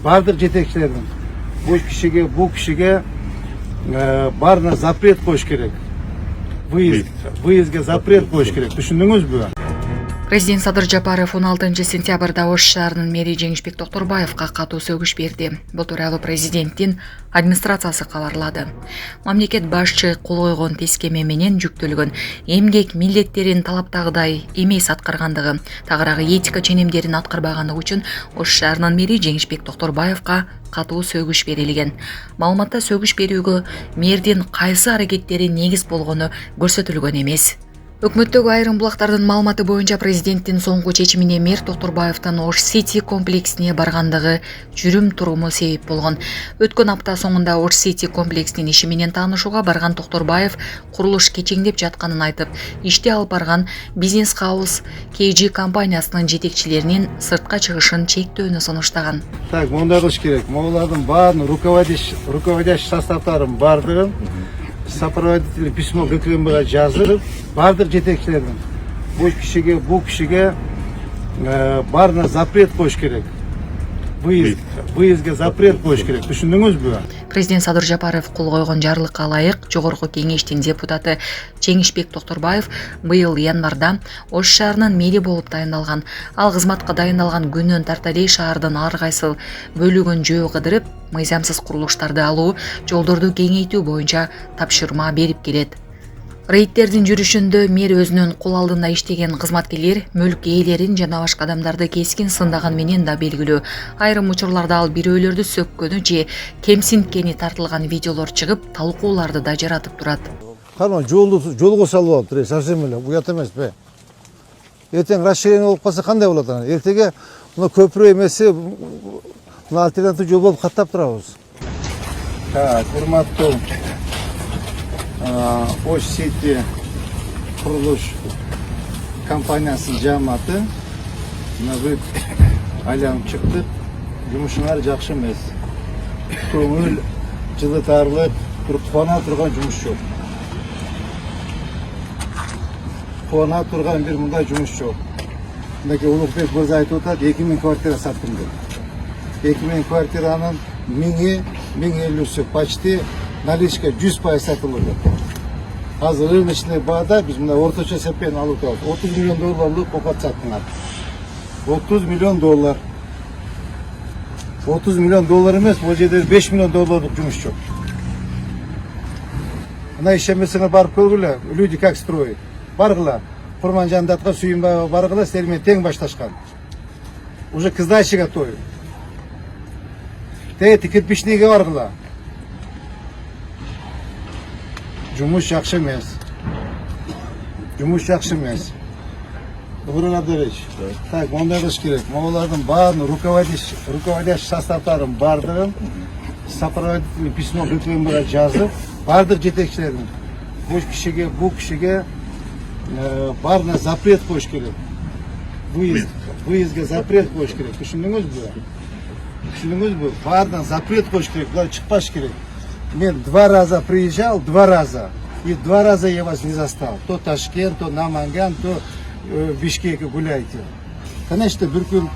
бардыр жетекчилердин bu kişiге barına запрет koyuş gerek. Выездге запрет koyuş gerek. Düşündünüz mü? Президент Садыр Жапаров 16 сентябрда Ош шаарынын мэри Жеңишбек Токторбаевка катуу сөгүш берди. Бул тууралуу президенттин администрациясы кабарлады. Мамлекет башчы кол койгон тескеме менен жүктөлгөн эмгек милдеттерин талаптагыдай эмес аткаргандыгы, тагыраагы этика ченемдерин аткарбагандыгы үчүн Ош шаарынын мэри Жеңишбек Токторбаевка катуу сөгүш берилген. Маалыматта сөгүш берүүгө мэрдин кайсы аракеттери негиз болгону көрсөтүлгөн эмес. Өкмөттөгү айрым булактардын маалыматы боюнча президенттин соңку чечимине мэр Токторбаевдин Ош Сити комплексине баргандыгы жүрүм туруму себеп болгон. Өткөн апта соңунда Ош Сити комплексинин иши менен таанышууга барган Токторбаев курулуш кечеңдеп жатканын айтып, ишти алып барган Бизнес Хаус KG компаниясынын жетекчилеринин сыртка чыгышын чектөөнү сунуштаган. Так, мындай кылыш керек. Могулардын баарын руководящий составдарын бардыгын сопроводительный письмо ГКМБга жазып, бардыр жетекчилердин bu kişiге barına запрет koyuş gerek. Выездге запрет koyuş gerek. Düşündünüz mü? Президент Садыр Жапаров кол койгон жарлыкка ылайык Жогорку кеңештин депутаты Жеңишбек Токторбаев быйыл январда Ош шаарынын мэри болуп дайындалган. Ал кызматка дайындалган күнүнөн тарта эле шаардын ар кайсы бөлүгүн жөө кыдырып, мыйзамсыз курулуштарды алуу, жолдорду кеңейтүү боюнча тапшырма берип келет. Рейдтердин жүрүшүндө мэр өзүнүн кол алдында иштеген кызматкерлер мүлк ээлерин жана башка адамдарды кескин сындаган менен да белгилүү. Айрым учурларда ал бирөөлөрдү сөккөнү же кемсинткени тартылган видеолор чыгып, талкууларды да жаратып турат. Карма, жолго салып алыптыр, совсем эле уят эмеспи? Эртең расширение болуп калса кандай болот анан? Эртеге мына көпүрө эмеси, мына альтернатив жол болуп каттап турабыз. Так, урматтуу Ош Сити курулуш компаниясынын жааматы бүт айланып чыкты. Жумушуңар жакшы эмес. Көңүл жылытарлык, кубана турган жумуш жок. Кубана турган бир мындай жумуш жок. Мындай Улукбек мырза айтып атат, 2000 квартира саттым деп. 2000 квартиранын 1050-сі почти наличка 100% сатылды. Азыр рыночный баада биз мына орточо эсеппен алып турабыз. 30 миллион долларлык кокот саттыңар. 30 миллион доллар. 30 миллион доллар эмес, бул жерде 5 миллион долларлык жумуш жок. Мына ишенбесеңер барып көргүлө, люди как строят. Баргыла, Курманжандатка, Сүйүнбаева баргыла, силер менен тең башташкан. Уже к сдаче готовы. Тети кирпичныйге баргыла. Жумуш жакшы эмес. Жумуш жакшы эмес. Нурлан Абдулович, так, мындай кылыш керек. Могулардын баарын руководящий составдарын бардыгын сопроводительный письмо ГКМБга жазып, бардыр жетекчилердин bu kişiге barına запрет koyuş gerek. Выездге запрет koyuş gerek. Düşündünüz mü? Düşündünüz mü? Bardan запрет koyuş gerek. Bular çıkmaş gerek. Мен 2 раза приезжал, 2 раза. И 2 раза я вас не застал. То Ташкент, то Наманган, то в Бишкеке гуляйте. Конечно, bir gün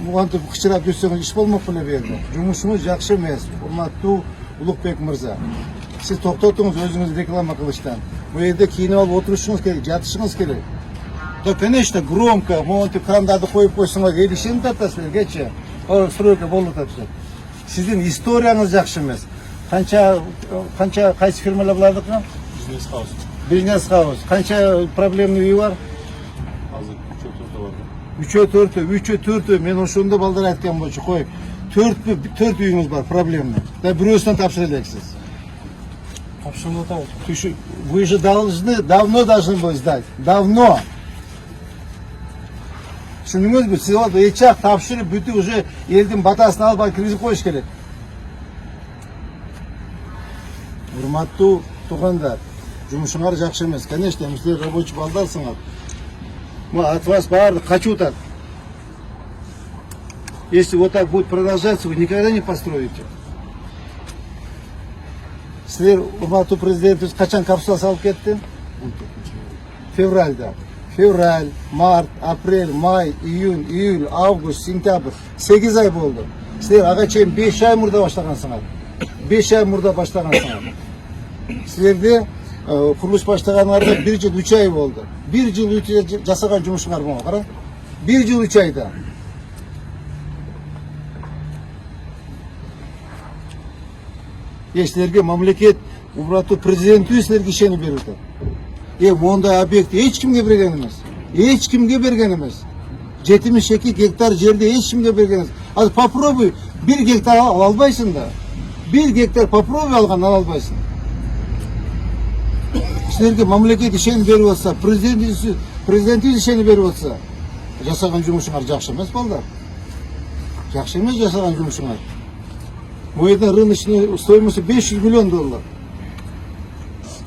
мугантип кычырап жүрсөңүз иш болмок эле берди. Жумушуңуз жакшы эмес. Урматтуу Улукбек мырза. Siz токтотуңуз өзүңүз реклама кылыштан. Бул жерде кийинип алып отурушуңуз керек, жатышыңыз керек. Да, конечно, громко, монтип крандарды коюп койсоңор келишени тартасыздар, кече. Стройка болуп атат. Сиздин историяңыз жакшы эмес. Канча кайсы фирмалар булардыкы? Бизнес Хаус. Бизнес Хаус. Канча проблемный үй бар? Азыр 3-4 3-4, мен ошондо балдар айткан болчу, кой. 4 үйүңүз бар, проблемный. Да, бирөөсүнөн тапшыра элексиз. Вы же давно должны были сдать. Давно. Düşündünüz mü? Siz orada eçak tapşırıp bütün уже elдің батасын алып кіргізіп қойыш керек. Урматтуу туугандар, жумушуңар жакшы эмес. Конечно, силер рабочий балдарсыңар. От вас баардык качып атат. Если вот так будет продолжаться, вы никогда не построите. Силер урматтуу президентибиз качан капсула салып кетти? Февральда. Февраль, март, апрель, май, июнь, июль, август, сентябрь. 8 ай болду. Sizler ağa çeyim 5 ay murda başlagansыңар. 5 ay murda başlagansыңар. Sizlerde kuruluş başlaganlarga 1 yıl 3 ay oldu. 1 yıl 3 ay жасаган жумушуңар буга кара. 1 yıl 3 ayda. Sizlerge mamlaket Umuratu prezidenti sizlerge işeni berip atат. Monday ob'ekt hiç kimge bergen emas. Hiç kimge bergen emas. 72 gektar jerde hiç kimge bergen emas. Hadi попробуй 1 gektar ала албайсың да. 1 gektar попробуй алган ала албайсың. Sizlerge mamlaket işeni berip atsa, prezidenti işeni berip atsa, жасаган жумушуңар жакшы эмес балдар. Жакшы эмес жасаган жумушуңар. Bu yerden rыночный стоимости 500 milyon dolar.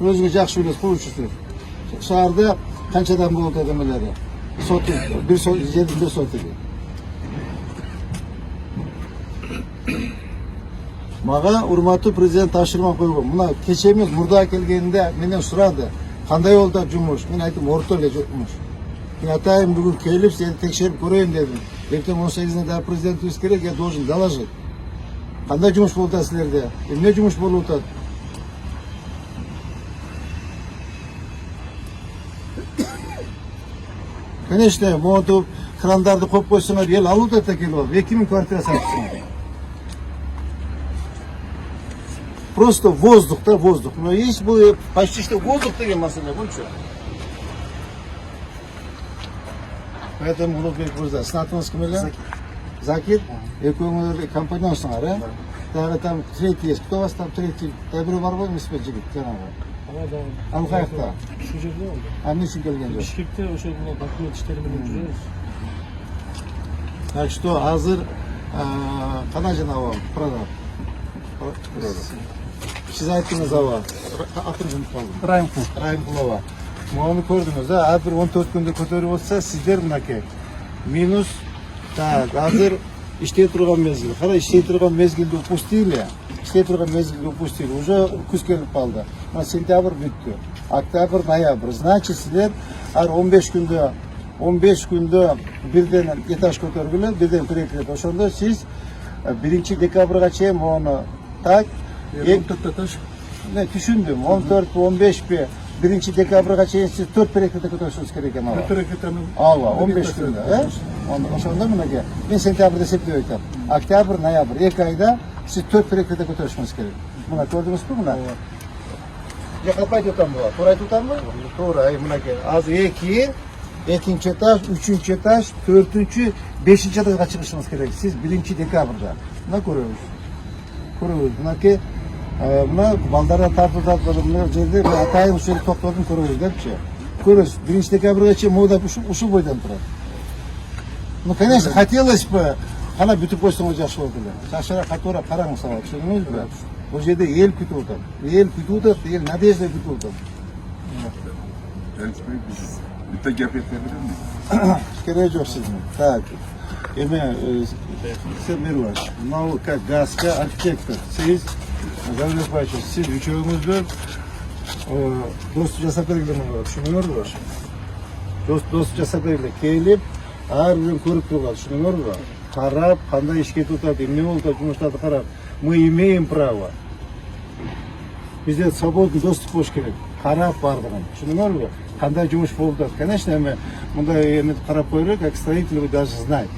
Özünüz yaxşı bilesiz, kuruluşçusunuz. Şehirde kançadan bu oldu demeleri. Sotu, bir sotu, 7 sotu. Mağa urmatı prezident taşırma koyuyor. Buna keçemiz murda kelgeninde menden suradı. Kanday oldu cumuş. Ben aytım orta öyle cumuş. Ben atayım bugün kelip seni tekşerip göreyim dedim. Erken 18'inde daha prezident üst gerek ya должен доложить. Qanday jumush bo'ldi sizlarda? Ne jumush bo'lib o'tadi? Конечно, modu kranlarni qo'yib qo'ysinlar, el olib o'tadi kelib, 2000 kvartira sotsinlar. Просто воздух, да, воздух. Но есть bu почти что воздух degan masala buncha. Поэтому Ulug'bek Mirza, снатыңыз kim edi? Закир, экоnomия компания усыңар, а? Тағы там третий есть. Кто у вас там третий? Табірі бар ғой, Меспет жігіт, жаңағы. Ал қаяқта? Şu жерде oldu. А не үшін келген жоқ? Бишкекте ошо документ işlerinden жүрөбүз. Так что азыр қана жанабы продав. Сіз айттыңыз ава. Атырып ұмытып қалдым. Райымқұлова. Мұны көрдіңіз, әрбір 14 күнде көтеріп отырса, сіздер мынакей. Минус, так, азыр иштей турган мезгил. Кара иштей турган мезгилди упустили. Иштей турган мезгилди упустили. Уже күз келип калды. Мына сентябрь бүттү. Октябрь, ноябрь. Значит, силер ар 15 күндө бирден этаж көтөргүлө, бирден кирет. Ошондо сиз 1 декабрга чейин мону так, 14 этаж. Не, түшүндүм. 14, 15 пе. 1 декабрга чейин сиз 4 перекетте көтөрүшүңүз керек экен ага. 4 перекеттени. Ага, 15 күндө, ошондо мынакей. Мен сентябрда эсептеп айтам. Октябрь, ноябрь 2 айда сиз 4 перекетте көтөрүшүңүз керек. Мына көрдүңүзбү мына? Я калпай айтам буга. Туура айтып атам ба? Туура, мынакей. Азыр 2, 2-нчи этаж, 3-нчи этаж, 4-нчи, 5-нчи этажга чыгышыңыз керек. Сиз 1 декабрда. Мына көрөбүз. Көрөбүз. Мынакей Mına baldardan tartıldı, mına жерде атайын ушул токтодун көрөбүз депчи. Көрөбүз. 1 декабрга чейин мода ушул бойдон турат. Ну, конечно, хотелось бы, ана бүтүп койсоңуз жакшы болот эле. Жакшыраак катуураак караңыз сабак, түшүндүңүзбү? Бул жерде эл күтүп атат. Эл күтүп атат, эл надежда күтүп атат. Bitta gap aytabilirmi? Kerak жок сиздин. Так. Эме sen Мирваш, мынау как газка архитектор. Сиз Zavlet Bayçı, siz üçөөңүздөр доступ жасап бергилер болот. Түшүнүңөрбү? Доступ жасап бергилер. Келип, ар бирин көрүп турган. Түшүнүңөрбү? Карап, кандай иш кетип атат, эмне болуп атат, жумуштарды карап. Мы имеем право. Бизде свободный доступ болуш керек. Карап бардыгын. Түшүнүңөрбү? Кандай жумуш болуп атат. Конечно, эми мындай эми карап койгон, как строитель вы даже знаете.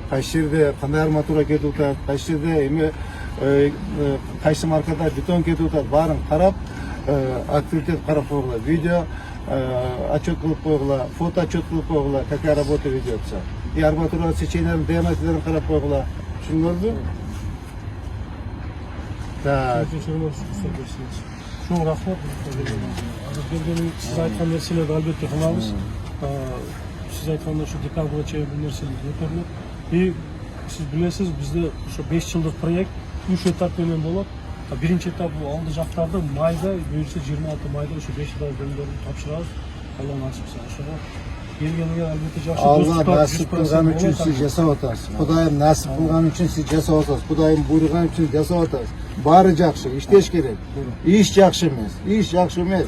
Кайсы жерде кандай арматура кетип атат, кайсы жерде эми кайсы маркада бетон кетип атат, баарын карап, активитет карап койгула, видео отчет кылып койгула, фото отчет кылып койгула, какая работа ведется. И арматура сеченияларын диаметрлерин карап койгула. Түшүндүңүзбү? Так. Çok rahmat. Siz aytқан нерселерди албетте кылабыз. Siz aytқанда şu декабрга чейин бул нерселер көтөрүлөт. И siz билесиз, бизде ошо 5 жылдык проект 3 этап менен болот. Биринчи этап бул алды жактарды майда, буюрса 26 майда ошо 5 этап жөндөөрүн тапшырабыз. Алла насип кылса ошого. Келгенге албетте жакшы Allah nasip kılgan için siz жасап атасыз. Кудайым насip kılgan için siz жасап атасыз. Кудайым буйруган için жасап атасыз. Баары жакшы, иштеш керек. Иш жакшы эмес. Иш жакшы эмес.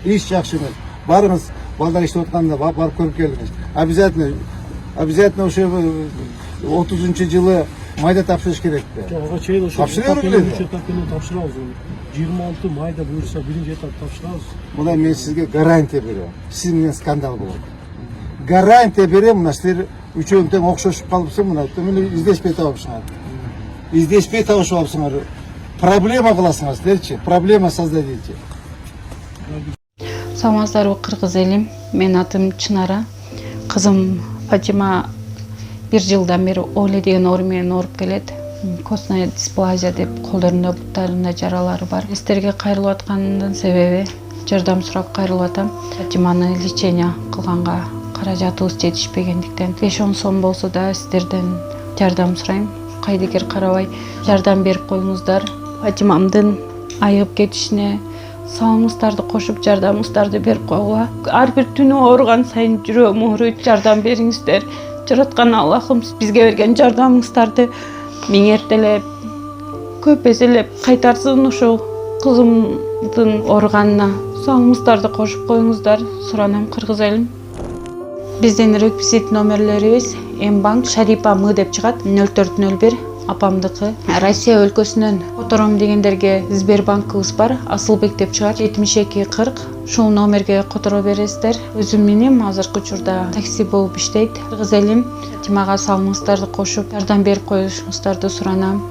Иш жакшы эмес. Барыңыз, балдар иштеп атканда барып көрүп келиңиз. Обязательно ошо 30-жылы майда тапшырыш керек пе? Ага чейин ошо Тапшыра этап берилет. менен, үч этап менен тапшырабыз. 26 майда буюрса биринчи этап тапшырабыз. Мына мен сизге гарантия берем. Сиз менен скандал болот. Гарантия берем, мына силер үчөөң тең окшошуп калыпсың, мына мени издешпей табышыңар. Издешпей табышып алыпсыңар. Проблема кыласыңар силерчи. Проблема создадите. Саламатсыздарбы кыргыз элим. Мен атым Чынара. Кызым Фатима 1 жылдан бери Оле деген оору менен ооруп келет. Костная дисплазия деп колдорунда буттарында жаралары бар. Сиздерге кайрылып аткандын себеби жардам сурап кайрылып атам. Фатиманы лечение кылганга каражатыбыз жетишпегендиктен 5-10 сом болсо да сиздерден жардам сурайм. Кайдыгер карабай жардам берип коюңуздар. Фатимамдын айыгып кетишине салымыңыздарды кошуп жардамыңыздарды берип койгула. Ар бир түнү ооруган сайын жүрөгүм ооруйт. Жардам бериңиздер. Жараткан Аллахым бизге берген жардамыңыздарды миңертелеп, көп эселеп кайтарсын. Ушул кызымдын ооруганына салымыңыздарды кошуп коюңуздар. Суранам кыргыз элим. Биздин реквизит номерлерибиз Мбанк Шарипа М деп чыгат 0401 апамдыкы. Россия өлкөсүнөн котором дегендерге Сбербанкыбыз бар, Асылбек деп чыгат 7240. Ушул номерге которо бересиздер. Өзүм менен азыркы учурда такси болуп иштейт. Кыргыз элим Фатимага салымыңыздарды кошуп жардам берип коюшуңуздарды суранам.